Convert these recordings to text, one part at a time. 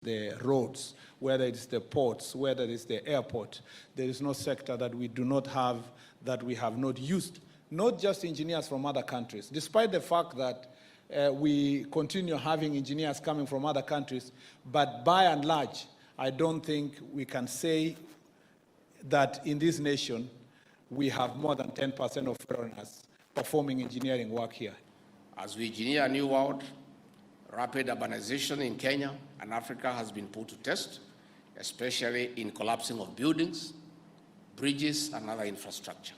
the roads, whether it's the ports, whether it's the airport. There is no sector that we do not have, that we have not used, not just engineers from other countries. Despite the fact that we continue having engineers coming from other countries, but by and large, I don't think we can say that in this nation, we have more than 10% of foreigners performing engineering work here. As we engineer a new world, rapid urbanization in Kenya and Africa has been put to test, especially in collapsing of buildings, bridges, and other infrastructure.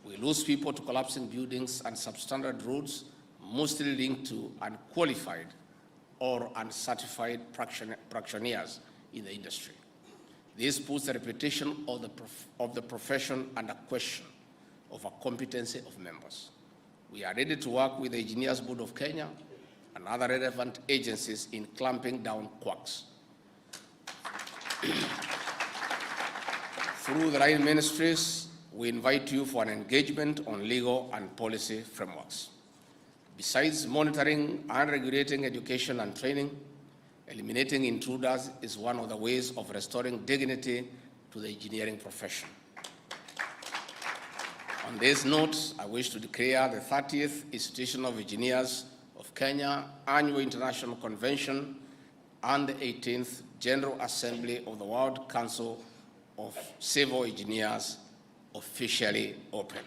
We lose people to collapsing buildings and substandard roads, mostly linked to unqualified or uncertified practitioners in the industry. This puts the reputation of the profession under question of our competency of members. We are ready to work with the Engineers Board of Kenya and other relevant agencies in clamping down quacks. Through the right ministries, we invite you for an engagement on legal and policy frameworks. Besides monitoring and regulating education and training, eliminating intruders is one of the ways of restoring dignity to the engineering profession. On this note, I wish to declare the 30th Institution of Engineers of Kenya Annual International Convention and the 18th General Assembly of the World Council of Civil Engineers officially open.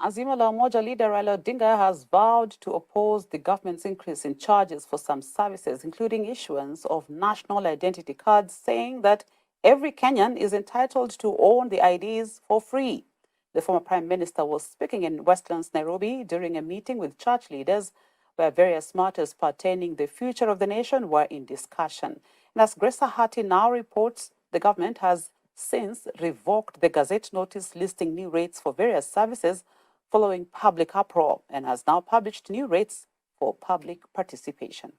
Azimio la Umoja leader Raila Odinga has vowed to oppose the government's increase in charges for some services, including issuance of national identity cards, saying that every Kenyan is entitled to own the IDs for free. The former Prime Minister was speaking in Westlands, Nairobi, during a meeting with church leaders where various matters pertaining the future of the nation were in discussion. And as Grace Hati now reports, the government has since revoked the Gazette notice listing new rates for various services following public uproar, and has now published new rates for public participation.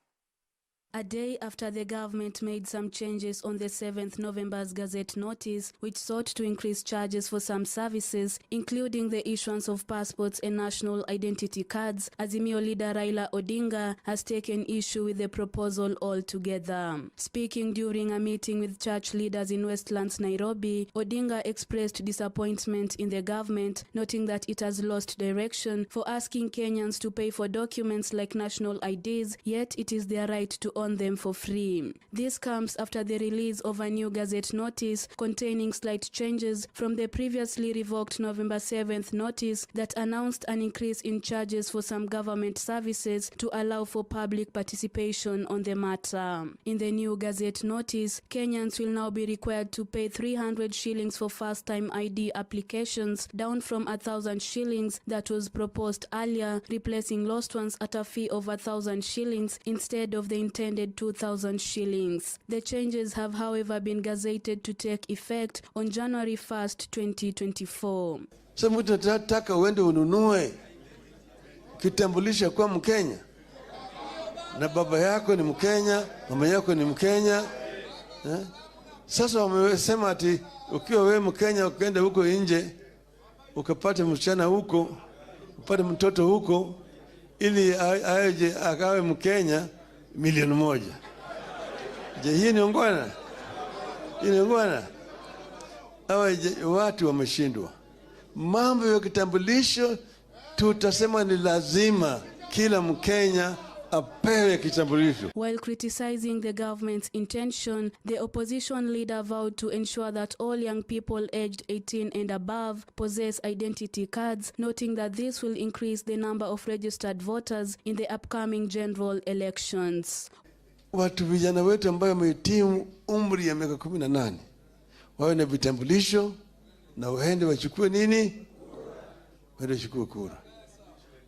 A day after the government made some changes on the 7th November's Gazette notice, which sought to increase charges for some services, including the issuance of passports and national identity cards, Azimio leader Raila Odinga has taken issue with the proposal altogether. Speaking during a meeting with church leaders in Westlands, Nairobi, Odinga expressed disappointment in the government, noting that it has lost direction for asking Kenyans to pay for documents like national IDs, yet it is their right to on them for free. This comes after the release of a new Gazette notice containing slight changes from the previously revoked November 7th notice that announced an increase in charges for some government services to allow for public participation on the matter. In the new Gazette notice, Kenyans will now be required to pay 300 shillings for first-time ID applications, down from 1,000 shillings that was proposed earlier, replacing lost ones at a fee of 1,000 shillings instead of the intended 2,000 shillings. The changes have, however, been gazetted to take effect on January 1st, 2024. So mtu nataka uende ununue kitambulisho kwa Mkenya, na baba yako ni Mkenya, mama yako ni Mkenya. Sasa wamesema ati ukiwa wewe Mkenya ukaenda huko nje ukapata msichana huko, upate mtoto huko, ili aje akawe Mkenya milioni moja. Je, hii ni ungwana? Hii ni ungwana? Hawa watu wameshindwa. Mambo ya kitambulisho tutasema ni lazima kila Mkenya apewe kitambulisho. While criticizing the government's intention, the opposition leader vowed to ensure that all young people aged 18 and above possess identity cards, noting that this will increase the number of registered voters in the upcoming general elections. Watu vijana wetu ambao wamehitimu umri ya miaka 18 wawe na vitambulisho na waende wachukue nini? Waende wachukue kura.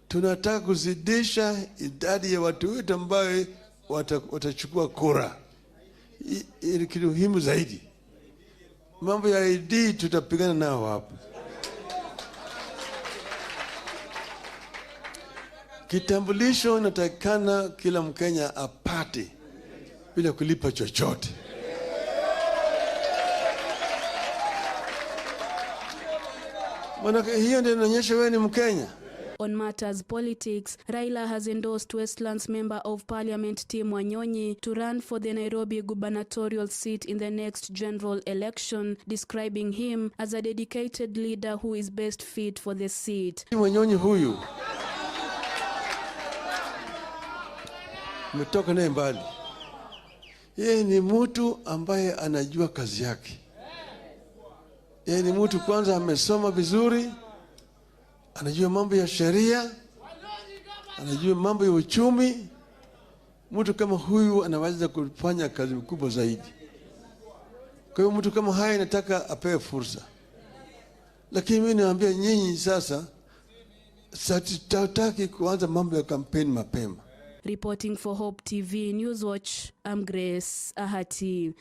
Tunataka kuzidisha idadi ya watu wetu ambao watachukua kura. Ili kitu muhimu zaidi. Mambo ya ID tutapigana nao hapa. Kitambulisho natakana kila Mkenya apate bila kulipa chochote. Maana hiyo ndio inaonyesha wewe ni Mkenya. On matters politics, Raila has endorsed Westlands Member of Parliament Tim Wanyonyi to run for the Nairobi gubernatorial seat in the next general election, describing him as a dedicated leader who is best fit for the seat. Wanyonyi huyu umetoka naye mbali. Yeye ni mtu ambaye anajua kazi yake. Yeye ni mtu kwanza amesoma vizuri, anajua mambo ya sheria, anajua mambo ya uchumi. Mtu kama huyu anaweza kufanya kazi kubwa zaidi. Kwa hiyo mtu kama haya nataka apewe fursa. Lakini mimi naambia nyinyi sasa, sataki kuanza mambo ya kampeni mapema. Reporting for Hope TV Newswatch, I'm Grace Ahati.